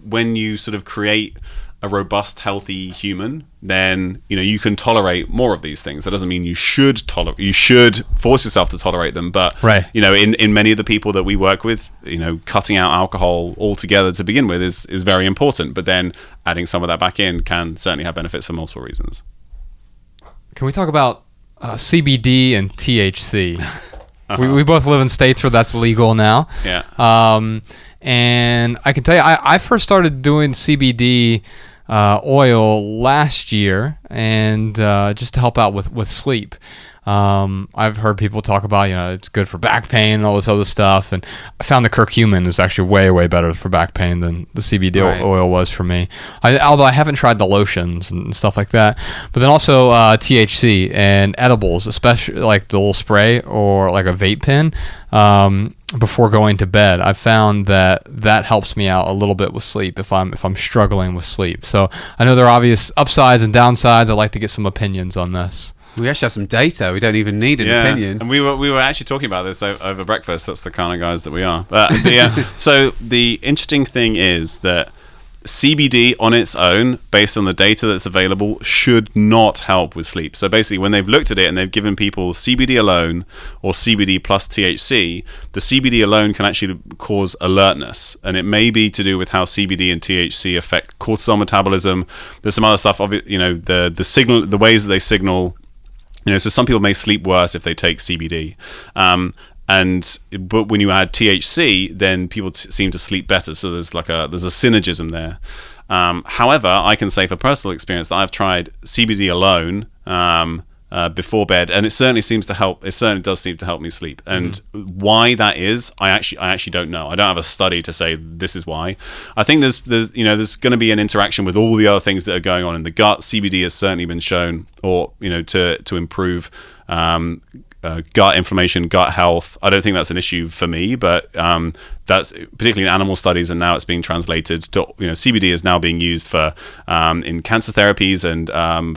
when you sort of create a robust, healthy human, then you can tolerate more of these things. That doesn't mean you should force yourself to tolerate them, but right. In many of the people that we work with, cutting out alcohol altogether to begin with is very important, but then adding some of that back in can certainly have benefits for multiple reasons. Can we talk about CBD and THC? We both live in states where that's legal now. Yeah. And I can tell you, I first started doing CBD oil last year, and just to help out with sleep. I've heard people talk about, it's good for back pain and all this other stuff, and I found the curcumin is actually way, way better for back pain than the CBD oil was for me. Although I haven't tried the lotions and stuff like that. But then also THC and edibles, especially like the little spray or like a vape pen, before going to bed. I've found that helps me out a little bit with sleep if I'm struggling with sleep. So I know there are obvious upsides and downsides. I'd like to get some opinions on this. We actually have some data. We don't even need an opinion. And we were actually talking about this over breakfast. That's the kind of guys that we are. But so the interesting thing is that CBD on its own, based on the data that's available, should not help with sleep. So basically, when they've looked at it and they've given people CBD alone or CBD plus THC, the CBD alone can actually cause alertness, and it may be to do with how CBD and THC affect cortisol metabolism. There's some other stuff, the signal, the ways that they signal. So some people may sleep worse if they take CBD. But when you add THC, then people seem to sleep better. So there's a synergism there. However, I can say for personal experience that I've tried CBD alone before bed, and it certainly seems to help. It certainly does seem to help me sleep. And why that is, I actually don't know. I don't have a study to say this is why. I think there's going to be an interaction with all the other things that are going on in the gut. CBD has certainly been shown, to improve gut inflammation, gut health. I don't think that's an issue for me, but that's particularly in animal studies, and now it's being translated to, CBD is now being used for in cancer therapies and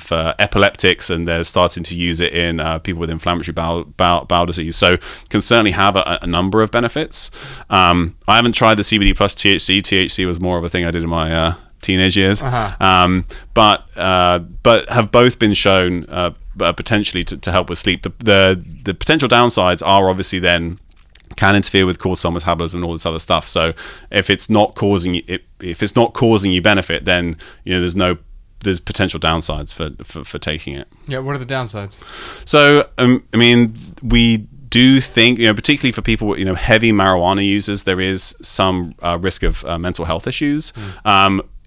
for epileptics, and they're starting to use it in people with inflammatory bowel disease. So can certainly have a number of benefits. I haven't tried the CBD plus THC. THC was more of a thing I did in my teenage years, but have both been shown potentially to help with sleep. The potential downsides are obviously then can interfere with cortisol metabolism and all this other stuff. So if it's not causing you benefit, then there's potential downsides for taking it. Yeah, what are the downsides? So we do think, particularly for people, heavy marijuana users, there is some risk of mental health issues.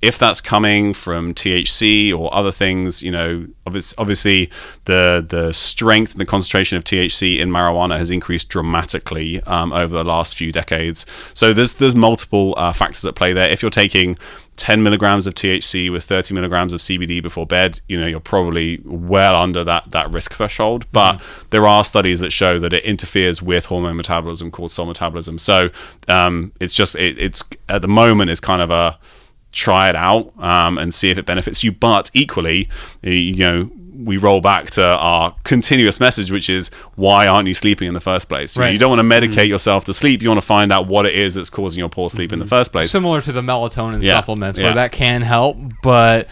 If that's coming from THC or other things, obviously the strength and the concentration of THC in marijuana has increased dramatically over the last few decades. So there's multiple factors at play there. If you're taking 10 milligrams of THC with 30 milligrams of CBD before bed, you're probably well under that risk threshold. But there are studies that show that it interferes with hormone metabolism, cortisol metabolism. So it's at the moment it's kind of a try it out and see if it benefits you. But equally, we roll back to our continuous message, which is, why aren't you sleeping in the first place? Right. You don't want to medicate yourself to sleep. You want to find out what it is that's causing your poor sleep in the first place. Similar to the melatonin supplements, where that can help, but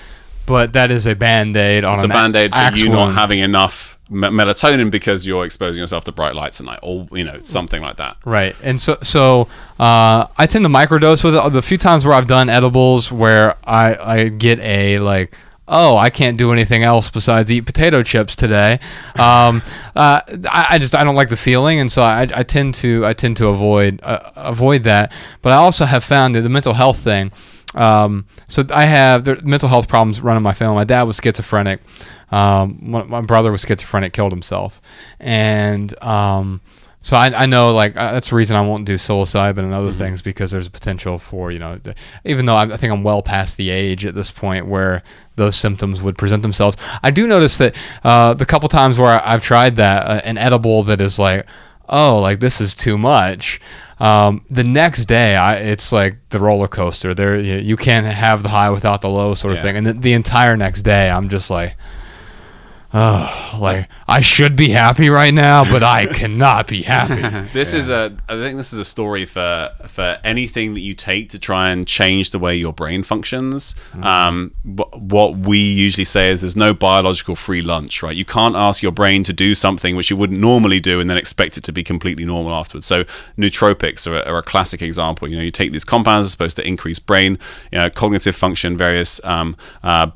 that is a Band-Aid on it's a Band-Aid for you not having enough melatonin because you're exposing yourself to bright lights at night, or something like that. Right. And so I tend to microdose with it. The few times where I've done edibles where I get I can't do anything else besides eat potato chips today. I don't like the feeling, and so I tend to avoid that. But I also have found that the mental health thing. So I have mental health problems running my family. My dad was schizophrenic. My brother was schizophrenic, killed himself, and so I know that's the reason I won't do psilocybin and other things, because there's a potential for even though I think I'm well past the age at this point where those symptoms would present themselves. I do notice that the couple times where I've tried that an edible that is this is too much. The next day, it's like the roller coaster. There, you can't have the high without the low, sort of thing. And the entire next day, I'm just like, like I should be happy right now, but I cannot be happy. I think this is a story for anything that you take to try and change the way your brain functions. What we usually say is there's no biological free lunch, right? You can't ask your brain to do something which you wouldn't normally do and then expect it to be completely normal afterwards. So nootropics are a classic example. You take these compounds that are supposed to increase brain, cognitive function, various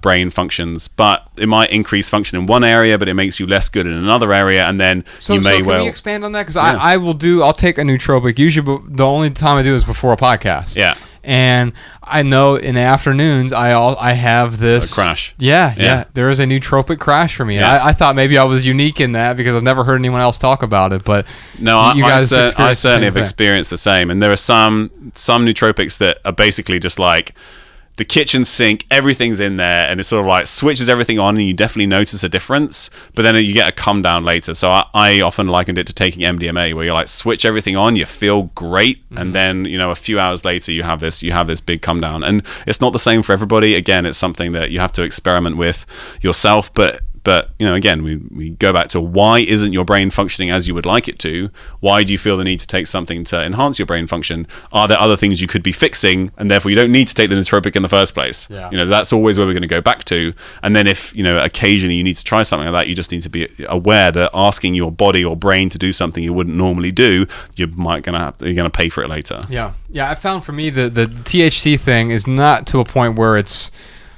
brain functions, but it might increase function in one area, but it makes you less good in another area, and then can we expand on that? Because I'll take a nootropic. Usually, the only time I do is before a podcast. Yeah. And I know in the afternoons I have this crash. Yeah. There is a nootropic crash for me. Yeah. I thought maybe I was unique in that because I've never heard anyone else talk about it. But no, I certainly have experienced the same. And there are some nootropics that are basically just like the kitchen sink, everything's in there, and it sort of like switches everything on, and you definitely notice a difference, but then you get a come down later. So I often likened it to taking MDMA, where you like switch everything on, you feel great, and then a few hours later you have this big come down. And it's not the same for everybody. Again, it's something that you have to experiment with yourself, but again, we go back to why isn't your brain functioning as you would like it to? Why do you feel the need to take something to enhance your brain function? Are there other things you could be fixing, and therefore you don't need to take the nootropic in the first place? Yeah. That's always where we're going to go back to. And then if occasionally you need to try something like that, you just need to be aware that asking your body or brain to do something you wouldn't normally do, you're going to pay for it later. Yeah. I found for me the THC thing is not to a point where it's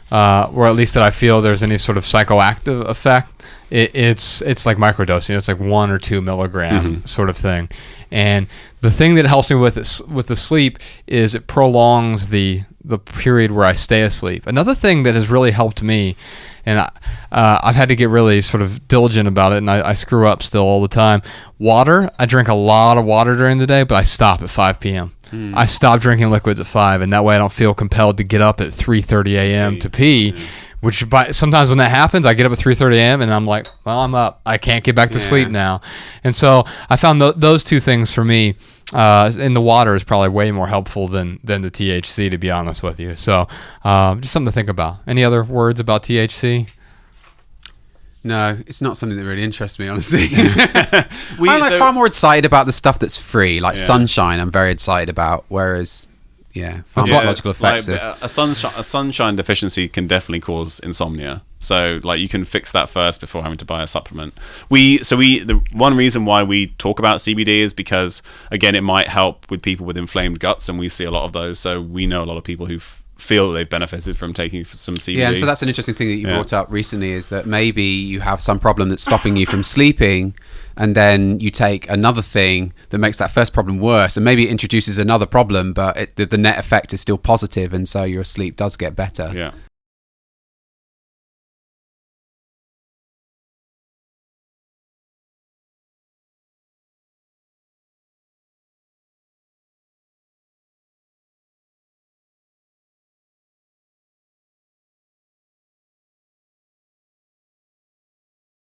or at least that I feel there's any sort of psychoactive effect. It's like microdosing. It's like 1 or 2 milligram sort of thing. And the thing that helps me with the sleep is it prolongs the period where I stay asleep. Another thing that has really helped me, and I've had to get really sort of diligent about it, and I screw up still all the time. Water. I drink a lot of water during the day, but I stop at 5 p.m. I stop drinking liquids at 5, and that way I don't feel compelled to get up at 3:30 a.m. to pee. Which sometimes when that happens, I get up at 3:30 a.m. and I'm like, well, I'm up. I can't get back to sleep now. And so I found those two things for me. And the water is probably way more helpful than the THC, to be honest with you. So just something to think about. Any other words about THC? No, it's not something that really interests me, honestly. I'm far more excited about the stuff that's free, like sunshine. I'm very excited about, whereas pharmacological effects. A sunshine deficiency can definitely cause insomnia. So like you can fix that first before having to buy a supplement. The one reason why we talk about CBD is because again it might help with people with inflamed guts, and we see a lot of those. So we know a lot of people who feel that they've benefited from taking some CBD. Yeah, and so that's an interesting thing that you brought up recently, is that maybe you have some problem that's stopping you from sleeping, and then you take another thing that makes that first problem worse, and maybe it introduces another problem, but the net effect is still positive, and so your sleep does get better. Yeah.